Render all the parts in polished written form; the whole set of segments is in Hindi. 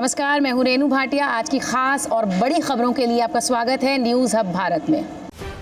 नमस्कार, मैं हूं रेनू भाटिया। आज की खास और बड़ी खबरों के लिए आपका स्वागत है न्यूज़ हब भारत में।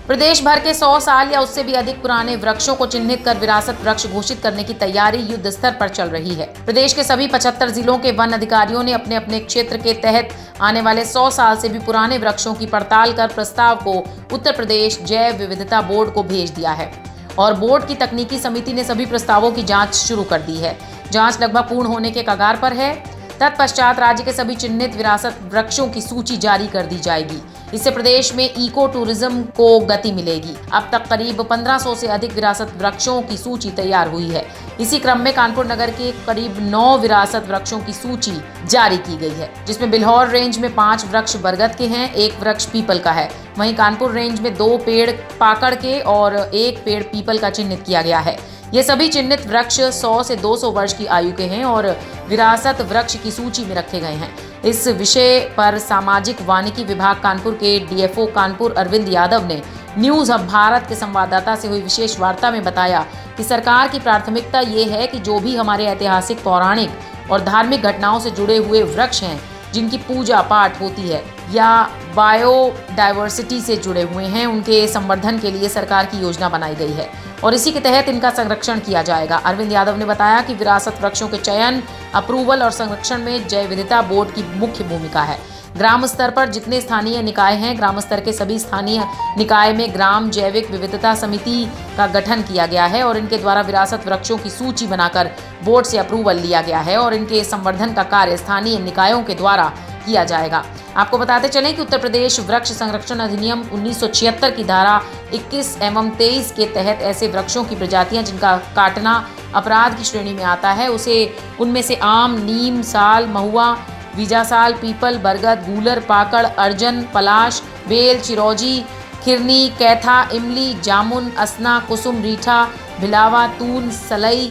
प्रदेश भर के 100 साल या उससे भी अधिक पुराने वृक्षों को चिन्हित कर विरासत वृक्ष घोषित करने की तैयारी युद्ध स्तर पर चल रही है। प्रदेश के सभी 75 जिलों के वन अधिकारियों ने अपने अपने क्षेत्र के तहत आने वाले 100 साल से भी पुराने वृक्षों की पड़ताल कर प्रस्ताव को उत्तर प्रदेश जैव विविधता बोर्ड को भेज दिया है और बोर्ड की तकनीकी समिति ने सभी प्रस्तावों की जाँच शुरू कर दी है। जाँच लगभग पूर्ण होने के कगार पर है। तत्पश्चात राज्य के सभी चिन्हित विरासत वृक्षों की सूची जारी कर दी जाएगी। इससे प्रदेश में इको टूरिज्म को गति मिलेगी। अब तक करीब 1500 से अधिक विरासत वृक्षों की सूची तैयार हुई है। इसी क्रम में कानपुर नगर के करीब 9 विरासत वृक्षों की सूची जारी की गई है, जिसमें बिल्हौर रेंज में 5 वृक्ष बरगद के हैं, 1 वृक्ष पीपल का है। वहीं कानपुर रेंज में 2 पेड़ पाकड़ के और 1 पेड़ पीपल का चिन्हित किया गया है। ये सभी चिन्हित वृक्ष 100 से 200 वर्ष की आयु के हैं और विरासत वृक्ष की सूची में रखे गए हैं। इस विषय पर सामाजिक वानिकी विभाग कानपुर के डीएफओ कानपुर अरविंद यादव ने न्यूज़ हब भारत के संवाददाता से हुई विशेष वार्ता में बताया कि सरकार की प्राथमिकता ये है कि जो भी हमारे ऐतिहासिक, पौराणिक और धार्मिक घटनाओं से जुड़े हुए वृक्ष हैं, जिनकी पूजा पाठ होती है या बायोडायवर्सिटी से जुड़े हुए हैं, उनके संवर्धन के लिए सरकार की योजना बनाई गई है और इसी के तहत इनका संरक्षण किया जाएगा। अरविंद यादव ने बताया कि विरासत वृक्षों के चयन, अप्रूवल और संरक्षण में जैव विविधता बोर्ड की मुख्य भूमिका है। ग्राम स्तर पर जितने स्थानीय निकाय हैं, ग्राम स्तर के सभी स्थानीय निकाय में ग्राम जैविक विविधता समिति का गठन किया गया है और इनके द्वारा विरासत वृक्षों की सूची बनाकर बोर्ड से अप्रूवल लिया गया है और इनके संवर्धन का कार्य स्थानीय निकायों के द्वारा किया जाएगा। आपको बताते चलें कि उत्तर प्रदेश वृक्ष संरक्षण अधिनियम 1976 की धारा 21 एवं 23 के तहत ऐसे वृक्षों की प्रजातियां जिनका काटना अपराध की श्रेणी में आता है उनमें से आम, नीम, साल, महुआ, बीजासाल, पीपल, बरगद, गूलर, पाकड़, अर्जन, पलाश, बेल, चिरौंजी, खिरनी, कैथा, इमली, जामुन, असना, कुसुम, रीठा, भिलावा, तून, सलई,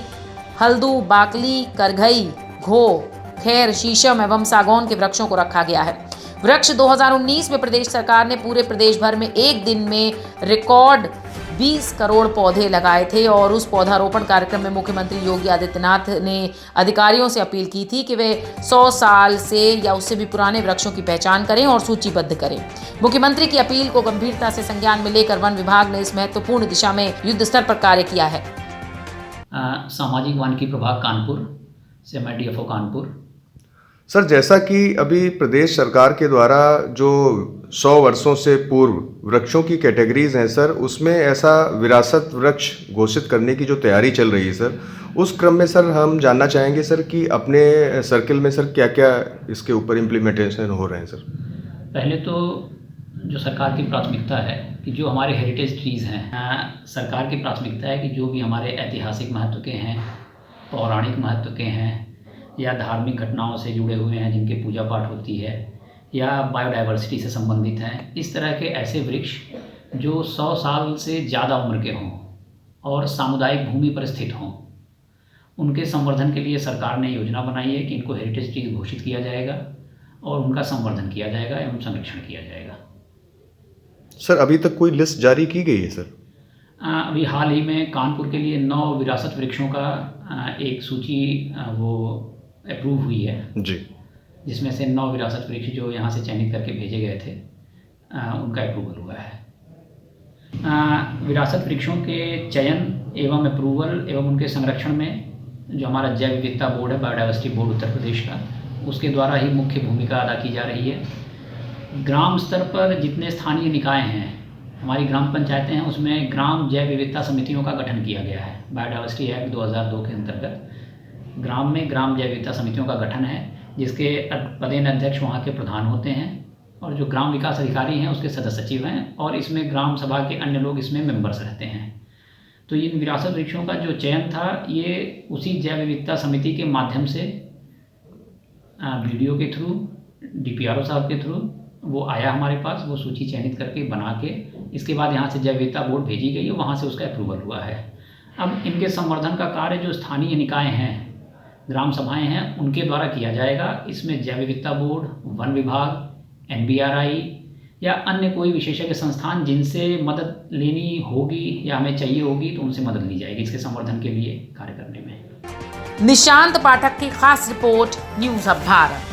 हल्दू, बाकली, करघई, घो, खैर, शीशम एवं सागौन के वृक्षों को रखा गया है। वृक्ष 2019 में प्रदेश सरकार ने पूरे प्रदेश भर में एक दिन में रिकॉर्ड 20 करोड़ पौधे लगाए थे और उस पौधारोपण कार्यक्रम में मुख्यमंत्री योगी आदित्यनाथ ने अधिकारियों से अपील की थी कि वे 100 साल से या उससे भी पुराने वृक्षों की पहचान करें और सूचीबद्ध करें। मुख्यमंत्री की अपील को गंभीरता से संज्ञान में लेकर वन विभाग ने इस महत्वपूर्ण दिशा में युद्ध स्तर पर कार्य किया है। सामाजिक वानिकी प्रभाग कानपुर से मैं डीएफओ कानपुर। सर, जैसा कि अभी प्रदेश सरकार के द्वारा जो 100 वर्षों से पूर्व वृक्षों की कैटेगरीज हैं सर, उसमें ऐसा विरासत वृक्ष घोषित करने की जो तैयारी चल रही है सर, उस क्रम में सर हम जानना चाहेंगे सर कि अपने सर्किल में सर क्या क्या इसके ऊपर इम्प्लीमेंटेशन हो रहे हैं सर। पहले तो जो सरकार की प्राथमिकता है कि जो हमारे हेरिटेज ट्रीज़ हैं, सरकार की प्राथमिकता है कि जो भी हमारे ऐतिहासिक महत्व के हैं, पौराणिक महत्व के हैं या धार्मिक घटनाओं से जुड़े हुए हैं जिनके पूजा पाठ होती है या बायोडायवर्सिटी से संबंधित हैं, इस तरह के ऐसे वृक्ष जो 100 साल से ज़्यादा उम्र के हों और सामुदायिक भूमि पर स्थित हों, उनके संवर्धन के लिए सरकार ने योजना बनाई है कि इनको हेरिटेज ट्रीज घोषित किया जाएगा और उनका संवर्धन किया जाएगा एवं संरक्षण किया जाएगा। सर, अभी तक कोई लिस्ट जारी की गई है सर? अभी हाल ही में कानपुर के लिए 9 विरासत वृक्षों का एक सूची वो अप्रूव हुई है जी, जिसमें से 9 विरासत वृक्ष जो यहाँ से चयनित करके भेजे गए थे उनका अप्रूवल हुआ है। विरासत वृक्षों के चयन एवं अप्रूवल एवं उनके संरक्षण में जो हमारा जैव विविधता बोर्ड है, बायोडायवर्सिटी बोर्ड उत्तर प्रदेश का, उसके द्वारा ही मुख्य भूमिका अदा की जा रही है। ग्राम स्तर पर जितने स्थानीय निकाय हैं, हमारी ग्राम पंचायतें हैं, उसमें ग्राम जैव विविधता समितियों का गठन किया गया है। बायोडायवर्सिटी एक्ट 2002 के अंतर्गत ग्राम में ग्राम जैव विविधता समितियों का गठन है, जिसके पदेन अध्यक्ष वहाँ के प्रधान होते हैं और जो ग्राम विकास अधिकारी हैं उसके सदस्य सचिव हैं और इसमें ग्राम सभा के अन्य लोग इसमें मेंबर्स रहते हैं। तो इन विरासत वृक्षों का जो चयन था ये उसी जैव विविधता समिति के माध्यम से वीडियो के थ्रू, डीपीआरओ साहब के थ्रू वो आया हमारे पास, वो सूची चयनित करके बना के इसके बाद यहाँ से जैव विविधता बोर्ड भेजी गई है, वहाँ से उसका अप्रूवल हुआ है। अब इनके संवर्धन का कार्य जो स्थानीय निकाय हैं, ग्राम सभाएं हैं, उनके द्वारा किया जाएगा। इसमें जैव विविधता बोर्ड, वन विभाग, एनबीआरआई या अन्य कोई विशेषज्ञ संस्थान जिनसे मदद लेनी होगी या हमें चाहिए होगी तो उनसे मदद ली जाएगी इसके संवर्धन के लिए कार्य करने में। निशांत पाठक की खास रिपोर्ट, न्यूज़ हब भारत।